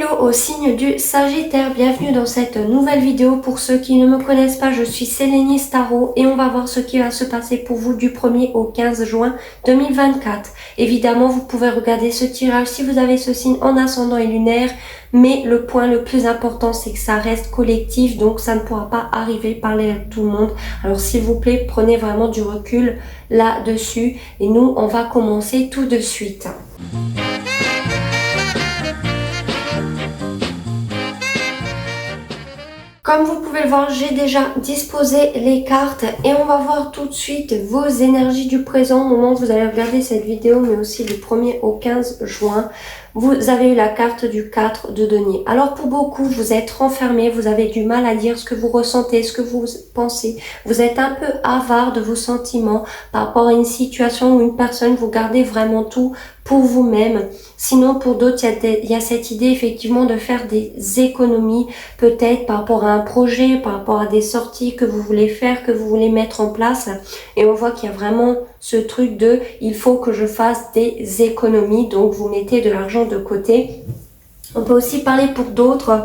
Hello au signe du Sagittaire, bienvenue dans cette nouvelle vidéo. Pour ceux qui ne me connaissent pas, je suis Sélénis Tarot et on va voir ce qui va se passer pour vous du 1er au 15 juin 2024. Évidemment, vous pouvez regarder ce tirage si vous avez ce signe en ascendant et lunaire, mais le point le plus important, c'est que ça reste collectif, donc ça ne pourra pas arriver parler à tout le monde. Alors s'il vous plaît, prenez vraiment du recul là-dessus et nous, on va commencer tout de suite. Comme vous pouvez le voir, j'ai déjà disposé les cartes et on va voir tout de suite vos énergies du présent au moment où vous allez regarder cette vidéo, mais aussi du 1er au 15 juin. Vous avez eu la carte du 4 de denier. Alors pour beaucoup, vous êtes renfermé, vous avez du mal à dire ce que vous ressentez, ce que vous pensez. Vous êtes un peu avare de vos sentiments par rapport à une situation ou une personne, vous gardez vraiment tout pour vous-même. Sinon, pour d'autres, il y a cette idée effectivement de faire des économies, peut-être par rapport à un projet, par rapport à des sorties que vous voulez faire, que vous voulez mettre en place. Et on voit qu'il y a vraiment ce truc de « il faut que je fasse des économies », donc vous mettez de l'argent de côté. On peut aussi parler pour d'autres.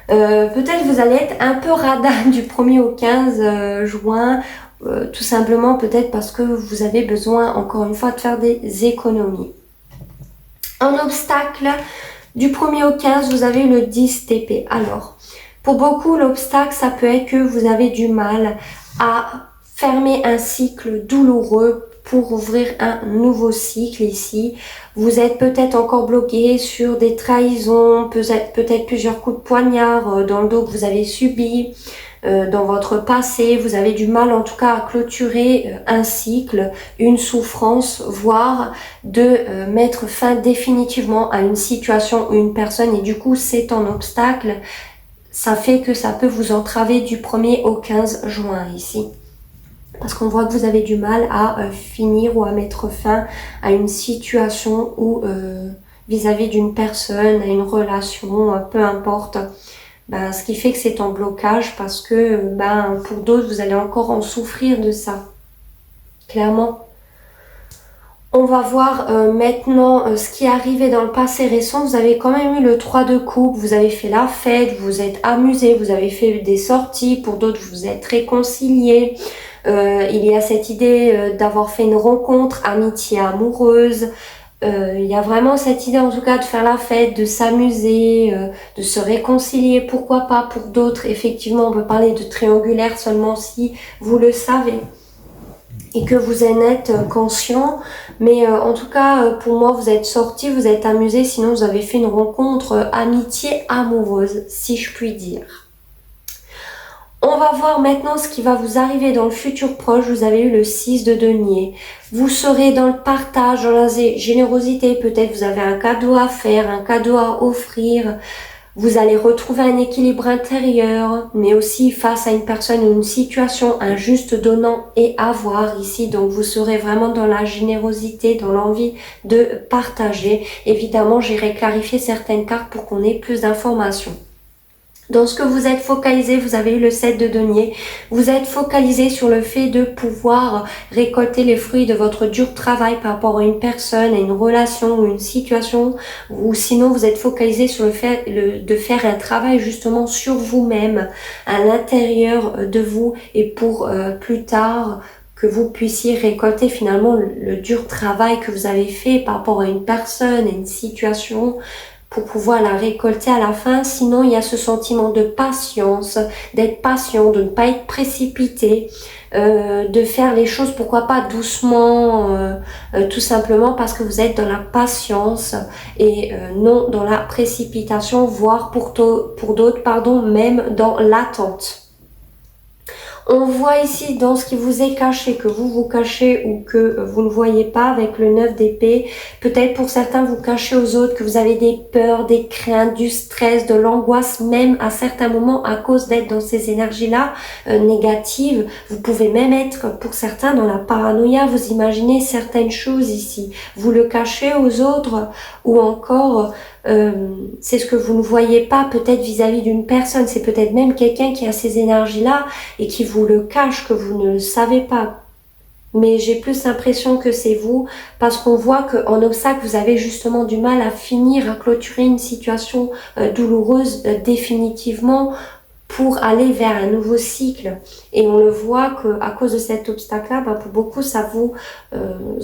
Peut-être vous allez être un peu radin du 1er au 15 juin, tout simplement peut-être parce que vous avez besoin, encore une fois, de faire des économies. En obstacle, du 1er au 15, vous avez le 10 TP. Alors, pour beaucoup, l'obstacle, ça peut être que vous avez du mal à fermer un cycle douloureux pour ouvrir un nouveau cycle ici. Vous êtes peut-être encore bloqué sur des trahisons, peut-être plusieurs coups de poignard dans le dos que vous avez subis. Dans votre passé, vous avez du mal en tout cas à clôturer un cycle, une souffrance, voire de mettre fin définitivement à une situation ou une personne, et du coup c'est un obstacle. Ça fait que ça peut vous entraver du 1er au 15 juin ici. Parce qu'on voit que vous avez du mal à finir ou à mettre fin à une situation ou vis-à-vis d'une personne, à une relation, peu importe. Ce qui fait que c'est en blocage parce que pour d'autres, vous allez encore en souffrir de ça. Clairement. On va voir maintenant ce qui est arrivé dans le passé récent. Vous avez quand même eu le 3 de coupe, vous avez fait la fête, vous êtes amusé, vous avez fait des sorties. Pour d'autres, vous êtes réconciliés. Il y a cette idée d'avoir fait une rencontre, amitié amoureuse. Il y a vraiment cette idée en tout cas de faire la fête, de s'amuser, de se réconcilier, pourquoi pas. Pour d'autres, effectivement, on peut parler de triangulaire seulement si vous le savez et que vous en êtes conscient. Mais en tout cas, pour moi, vous êtes sortis, vous êtes amusés, sinon vous avez fait une rencontre amitié amoureuse, si je puis dire. On va voir maintenant ce qui va vous arriver dans le futur proche. Vous avez eu le 6 de denier. Vous serez dans le partage, dans la générosité. Peut-être vous avez un cadeau à faire, un cadeau à offrir. Vous allez retrouver un équilibre intérieur, mais aussi face à une personne ou une situation, un juste donnant et avoir ici. Donc vous serez vraiment dans la générosité, dans l'envie de partager. Évidemment, j'irai clarifier certaines cartes pour qu'on ait plus d'informations. Dans ce que vous êtes focalisé, vous avez eu le 7 de denier, vous êtes focalisé sur le fait de pouvoir récolter les fruits de votre dur travail par rapport à une personne, à une relation ou une situation, ou sinon vous êtes focalisé sur le fait de faire un travail justement sur vous-même, à l'intérieur de vous, et pour plus tard que vous puissiez récolter finalement le dur travail que vous avez fait par rapport à une personne, à une situation, pour pouvoir la récolter à la fin. Sinon, il y a ce sentiment de patience, d'être patient, de ne pas être précipité, de faire les choses, pourquoi pas doucement, tout simplement parce que vous êtes dans la patience et non dans la précipitation, voire pour d'autres, même dans l'attente. On voit ici dans ce qui vous est caché, que vous vous cachez ou que vous ne voyez pas avec le 9 d'épée. Peut-être pour certains vous cachez aux autres, que vous avez des peurs, des craintes, du stress, de l'angoisse, même à certains moments à cause d'être dans ces énergies-là négatives. Vous pouvez même être pour certains dans la paranoïa, vous imaginez certaines choses ici. Vous le cachez aux autres ou encore c'est ce que vous ne voyez pas peut-être vis-à-vis d'une personne. C'est peut-être même quelqu'un qui a ces énergies-là et qui vous le cache, que vous ne le savez pas. mais j'ai plus l'impression que c'est vous, parce qu'on voit qu'en obstacle, vous avez justement du mal à finir, à clôturer une situation douloureuse définitivement pour aller vers un nouveau cycle. Et on le voit qu'à cause de cet obstacle-là, pour beaucoup, ça vous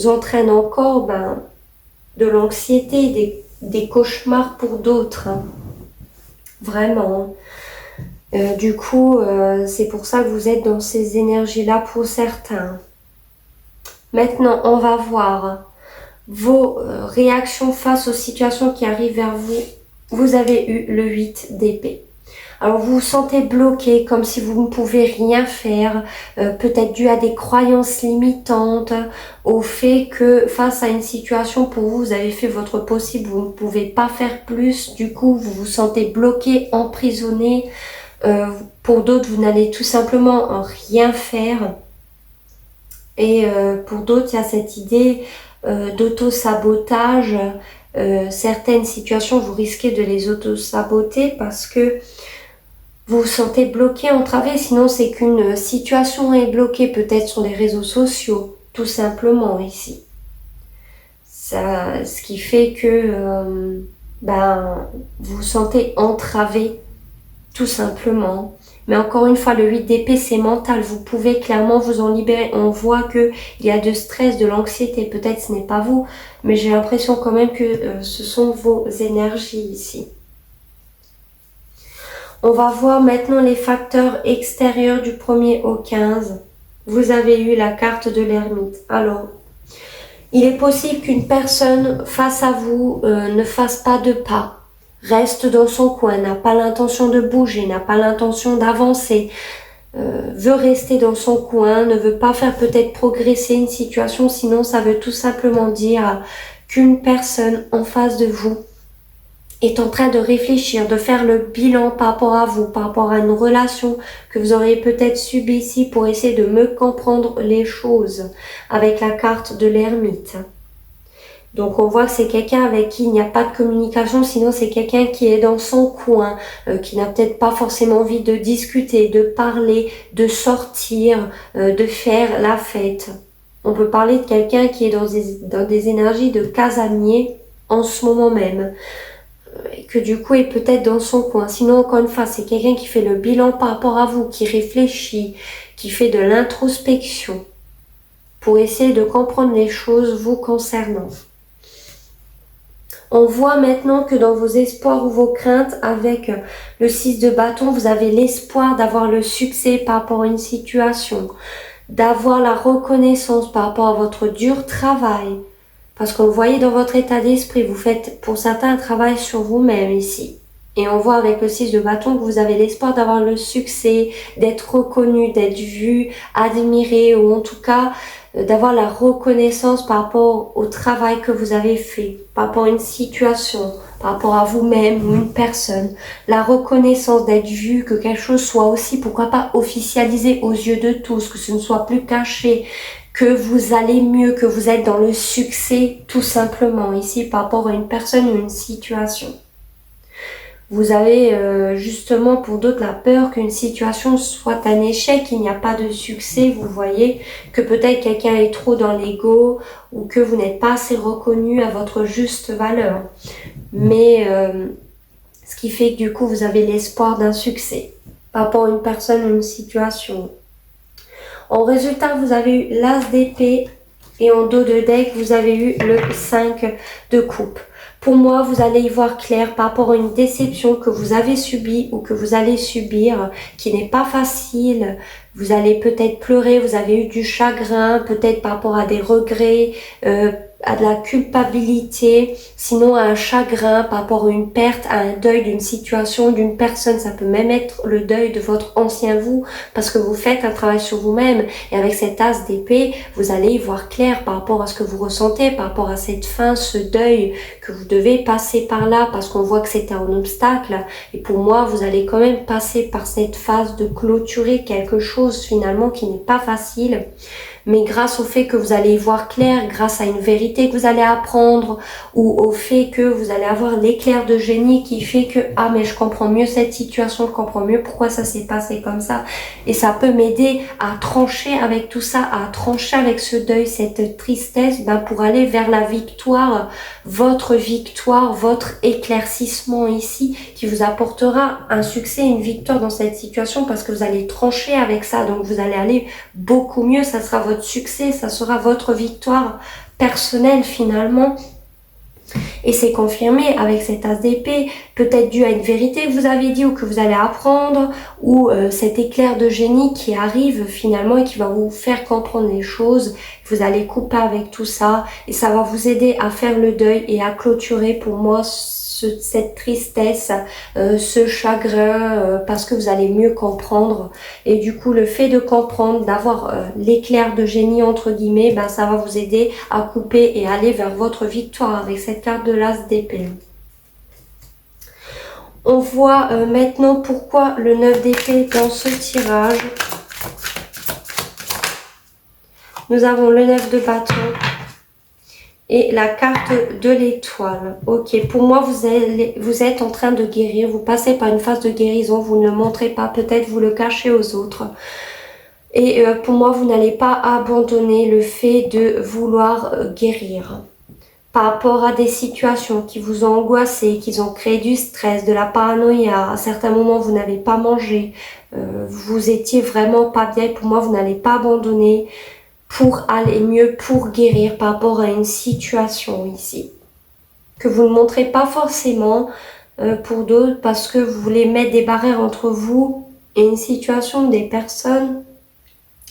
entraîne encore de l'anxiété, des cauchemars pour d'autres. Vraiment. Du coup, c'est pour ça que vous êtes dans ces énergies-là pour certains. Maintenant, on va voir vos réactions face aux situations qui arrivent vers vous. Vous avez eu le 8 d'épée. Alors vous vous sentez bloqué, comme si vous ne pouvez rien faire, peut-être dû à des croyances limitantes, au fait que face à une situation pour vous, vous avez fait votre possible, vous ne pouvez pas faire plus, du coup vous vous sentez bloqué, emprisonné. Pour d'autres, vous n'allez tout simplement rien faire. Et pour d'autres, il y a cette idée d'auto-sabotage. Certaines situations, vous risquez de les auto-saboter parce que vous vous sentez bloqué, entravé. Sinon, c'est qu'une situation est bloquée, peut-être sur les réseaux sociaux, tout simplement ici. Ça, ce qui fait que vous vous sentez entravé, tout simplement. Mais encore une fois, le 8 d'épée, c'est mental. Vous pouvez clairement vous en libérer. On voit qu'il y a de stress, de l'anxiété. Peut-être ce n'est pas vous, mais j'ai l'impression quand même que ce sont vos énergies ici. On va voir maintenant les facteurs extérieurs du 1er au 15. Vous avez eu la carte de l'ermite. Alors, il est possible qu'une personne face à vous ne fasse pas de pas. Reste dans son coin, n'a pas l'intention de bouger, n'a pas l'intention d'avancer, veut rester dans son coin, ne veut pas faire peut-être progresser une situation, sinon ça veut tout simplement dire qu'une personne en face de vous est en train de réfléchir, de faire le bilan par rapport à vous, par rapport à une relation que vous auriez peut-être subie ici pour essayer de mieux comprendre les choses avec la carte de l'ermite. Donc on voit que c'est quelqu'un avec qui il n'y a pas de communication, sinon c'est quelqu'un qui est dans son coin, qui n'a peut-être pas forcément envie de discuter, de parler, de sortir, de faire la fête. On peut parler de quelqu'un qui est dans des énergies de casanier en ce moment même, et que du coup est peut-être dans son coin. Sinon, encore une fois, c'est quelqu'un qui fait le bilan par rapport à vous, qui réfléchit, qui fait de l'introspection pour essayer de comprendre les choses vous concernant. On voit maintenant que dans vos espoirs ou vos craintes, avec le 6 de bâton, vous avez l'espoir d'avoir le succès par rapport à une situation, d'avoir la reconnaissance par rapport à votre dur travail. Parce que vous voyez dans votre état d'esprit, vous faites pour certains un travail sur vous-même ici. Et on voit avec le 6 de bâton que vous avez l'espoir d'avoir le succès, d'être reconnu, d'être vu, admiré, ou en tout cas d'avoir la reconnaissance par rapport au travail que vous avez fait, par rapport à une situation, par rapport à vous-même ou une personne. La reconnaissance d'être vu, que quelque chose soit aussi, pourquoi pas, officialisé aux yeux de tous, que ce ne soit plus caché, que vous allez mieux, que vous êtes dans le succès tout simplement ici par rapport à une personne ou une situation. Vous avez justement pour d'autres la peur qu'une situation soit un échec, qu'il n'y a pas de succès, vous voyez, que peut-être quelqu'un est trop dans l'ego ou que vous n'êtes pas assez reconnu à votre juste valeur. Mais ce qui fait que du coup vous avez l'espoir d'un succès par rapport à une personne ou une situation. En résultat, vous avez eu l'as d'épée et en dos de deck, vous avez eu le 5 de coupe. Pour moi, vous allez y voir clair par rapport à une déception que vous avez subie ou que vous allez subir, qui n'est pas facile. Vous allez peut-être pleurer, vous avez eu du chagrin, peut-être par rapport à des regrets, à de la culpabilité, sinon à un chagrin par rapport à une perte, à un deuil d'une situation, d'une personne. Ça peut même être le deuil de votre ancien vous, parce que vous faites un travail sur vous-même. Et avec cet as d'épée, vous allez y voir clair par rapport à ce que vous ressentez, par rapport à cette fin, ce deuil, que vous devez passer par là, parce qu'on voit que c'est un obstacle. Et pour moi, vous allez quand même passer par cette phase de clôturer quelque chose finalement qui n'est pas facile. mais grâce au fait que vous allez y voir clair, grâce à une vérité que vous allez apprendre, ou au fait que vous allez avoir l'éclair de génie qui fait que « Ah, mais je comprends mieux cette situation, je comprends mieux pourquoi ça s'est passé comme ça. » Et ça peut m'aider à trancher avec tout ça, à trancher avec ce deuil, cette tristesse, pour aller vers la victoire, votre éclaircissement ici, qui vous apportera un succès, une victoire dans cette situation, parce que vous allez trancher avec ça, donc vous allez aller beaucoup mieux, ça sera votre succès, ça sera votre victoire personnelle finalement. Et c'est confirmé avec cet as d'épée, peut-être dû à une vérité que vous avez dit ou que vous allez apprendre, ou cet éclair de génie qui arrive finalement et qui va vous faire comprendre les choses. Vous allez couper avec tout ça et ça va vous aider à faire le deuil et à clôturer pour moi cette tristesse, ce chagrin, parce que vous allez mieux comprendre. Et du coup, le fait de comprendre, d'avoir l'éclair de génie entre guillemets, ça va vous aider à couper et aller vers votre victoire avec cette carte de l'as d'épée. On voit maintenant pourquoi le 9 d'épée dans ce tirage. Nous avons le 9 de bâton et la carte de l'étoile. Ok, pour moi, vous êtes en train de guérir. Vous passez par une phase de guérison. Vous ne le montrez pas. Peut-être vous le cachez aux autres. Et pour moi, vous n'allez pas abandonner le fait de vouloir guérir. Par rapport à des situations qui vous ont angoissé, qui ont créé du stress, de la paranoïa. À certains moments, vous n'avez pas mangé. Vous étiez vraiment pas bien. Pour moi, vous n'allez pas abandonner pour aller mieux, pour guérir par rapport à une situation ici. Que vous ne montrez pas forcément pour d'autres parce que vous voulez mettre des barrières entre vous et une situation, des personnes,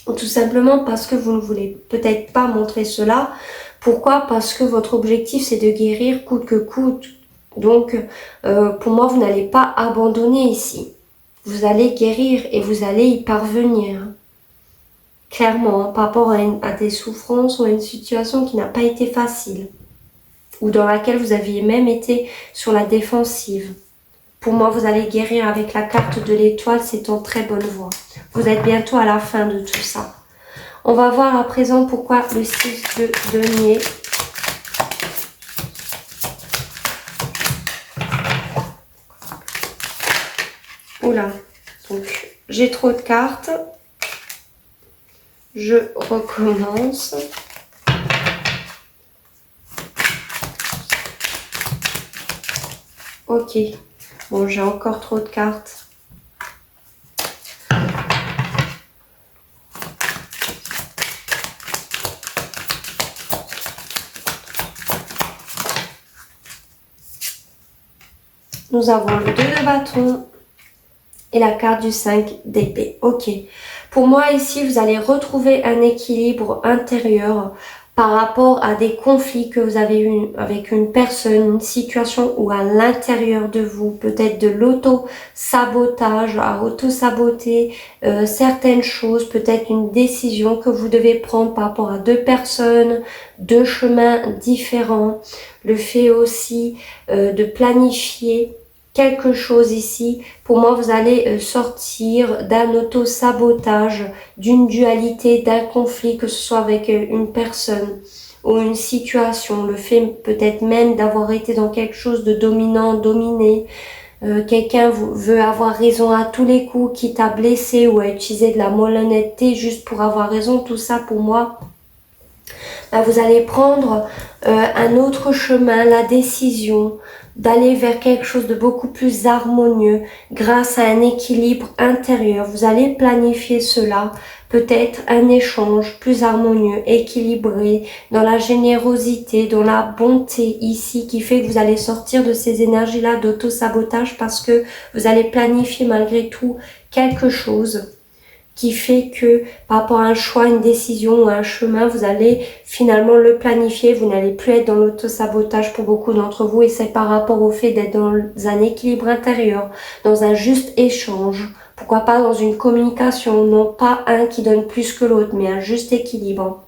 ou tout simplement parce que vous ne voulez peut-être pas montrer cela. Pourquoi? Parce que votre objectif c'est de guérir coûte que coûte. Donc pour moi vous n'allez pas abandonner ici. Vous allez guérir et vous allez y parvenir. Clairement, par rapport à des souffrances ou à une situation qui n'a pas été facile. Ou dans laquelle vous aviez même été sur la défensive. Pour moi, vous allez guérir avec la carte de l'étoile, c'est en très bonne voie. Vous êtes bientôt à la fin de tout ça. On va voir à présent pourquoi le 6 de denier. Oula, donc j'ai trop de cartes. Je recommence. Ok, bon j'ai encore trop de cartes. Nous avons le 2 de bâton et la carte du 5 d'épée. Ok, pour moi ici vous allez retrouver un équilibre intérieur par rapport à des conflits que vous avez eu avec une personne, une situation ou à l'intérieur de vous, peut-être de l'auto-sabotage, à auto-saboter certaines choses, peut-être une décision que vous devez prendre par rapport à deux personnes, deux chemins différents, le fait aussi de planifier quelque chose ici. Pour moi, vous allez sortir d'un auto-sabotage, d'une dualité, d'un conflit, que ce soit avec une personne ou une situation. Le fait peut-être même d'avoir été dans quelque chose de dominant, dominé. Quelqu'un veut avoir raison à tous les coups, qui t'a blessé ou a utilisé de la malhonnêteté juste pour avoir raison. Tout ça, pour moi, vous allez prendre un autre chemin, la décision d'aller vers quelque chose de beaucoup plus harmonieux grâce à un équilibre intérieur. Vous allez planifier cela, peut-être un échange plus harmonieux, équilibré, dans la générosité, dans la bonté ici, qui fait que vous allez sortir de ces énergies-là d'auto-sabotage parce que vous allez planifier malgré tout quelque chose qui fait que par rapport à un choix, une décision ou un chemin, vous allez finalement le planifier. Vous n'allez plus être dans l'auto-sabotage pour beaucoup d'entre vous et c'est par rapport au fait d'être dans un équilibre intérieur, dans un juste échange. Pourquoi pas dans une communication, non pas un qui donne plus que l'autre, mais un juste équilibre.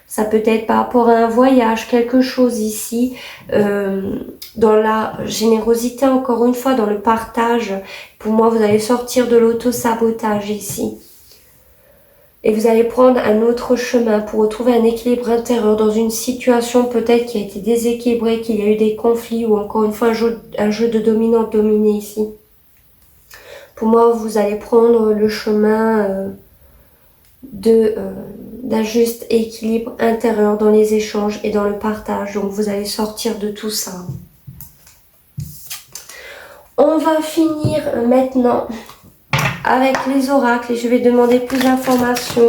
Ça peut être par rapport à un voyage, quelque chose ici, dans la générosité, encore une fois, dans le partage. Pour moi, vous allez sortir de l'auto-sabotage ici. Et vous allez prendre un autre chemin pour retrouver un équilibre intérieur dans une situation peut-être qui a été déséquilibrée, qu'il y a eu des conflits ou encore une fois un jeu de dominant-dominé ici. Pour moi, vous allez prendre le chemin d'un juste équilibre intérieur dans les échanges et dans le partage. Donc vous allez sortir de tout ça. On va finir maintenant avec les oracles et je vais demander plus d'informations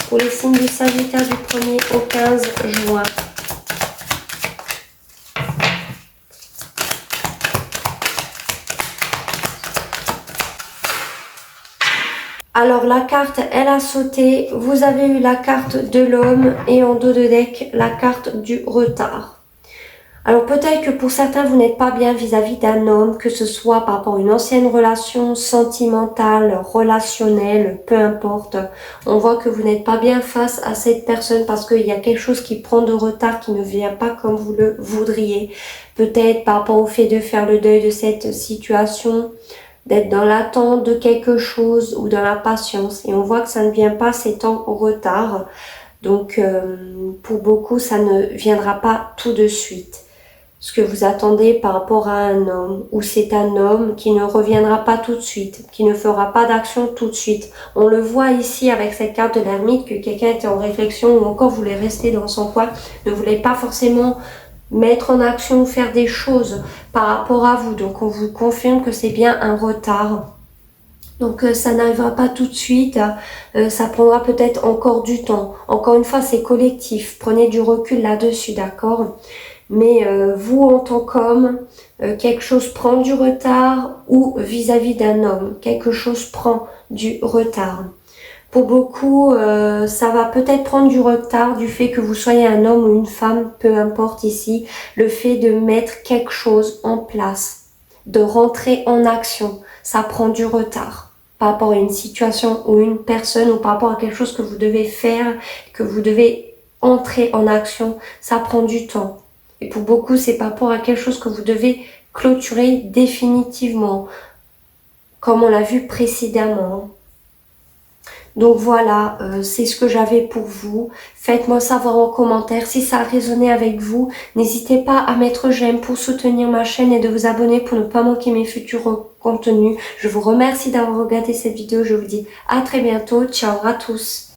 pour les signes du Sagittaire du 1er au 15 juin. Alors la carte, elle a sauté. Vous avez eu la carte de l'homme et en dos de deck, la carte du retard. Alors peut-être que pour certains, vous n'êtes pas bien vis-à-vis d'un homme, que ce soit par rapport à une ancienne relation sentimentale, relationnelle, peu importe. On voit que vous n'êtes pas bien face à cette personne parce qu'il y a quelque chose qui prend de retard, qui ne vient pas comme vous le voudriez. Peut-être par rapport au fait de faire le deuil de cette situation, d'être dans l'attente de quelque chose ou dans la patience. Et on voit que ça ne vient pas, c'est en retard. Donc pour beaucoup, ça ne viendra pas tout de suite. Ce que vous attendez par rapport à un homme, ou c'est un homme qui ne reviendra pas tout de suite, qui ne fera pas d'action tout de suite. On le voit ici avec cette carte de l'ermite que quelqu'un était en réflexion ou encore voulait rester dans son coin, ne voulait pas forcément mettre en action ou faire des choses par rapport à vous. Donc on vous confirme que c'est bien un retard. Donc ça n'arrivera pas tout de suite, ça prendra peut-être encore du temps. Encore une fois, c'est collectif, prenez du recul là-dessus, d'accord ? Mais vous, en tant qu'homme, quelque chose prend du retard ou vis-à-vis d'un homme, quelque chose prend du retard. Pour beaucoup, ça va peut-être prendre du retard du fait que vous soyez un homme ou une femme, peu importe ici, le fait de mettre quelque chose en place, de rentrer en action, ça prend du retard par rapport à une situation ou une personne ou par rapport à quelque chose que vous devez faire, que vous devez entrer en action, ça prend du temps. Et pour beaucoup, c'est par rapport à quelque chose que vous devez clôturer définitivement, comme on l'a vu précédemment. Donc voilà, c'est ce que j'avais pour vous. Faites-moi savoir en commentaire si ça a résonné avec vous. N'hésitez pas à mettre j'aime pour soutenir ma chaîne et de vous abonner pour ne pas manquer mes futurs contenus. Je vous remercie d'avoir regardé cette vidéo. Je vous dis à très bientôt. Ciao à tous.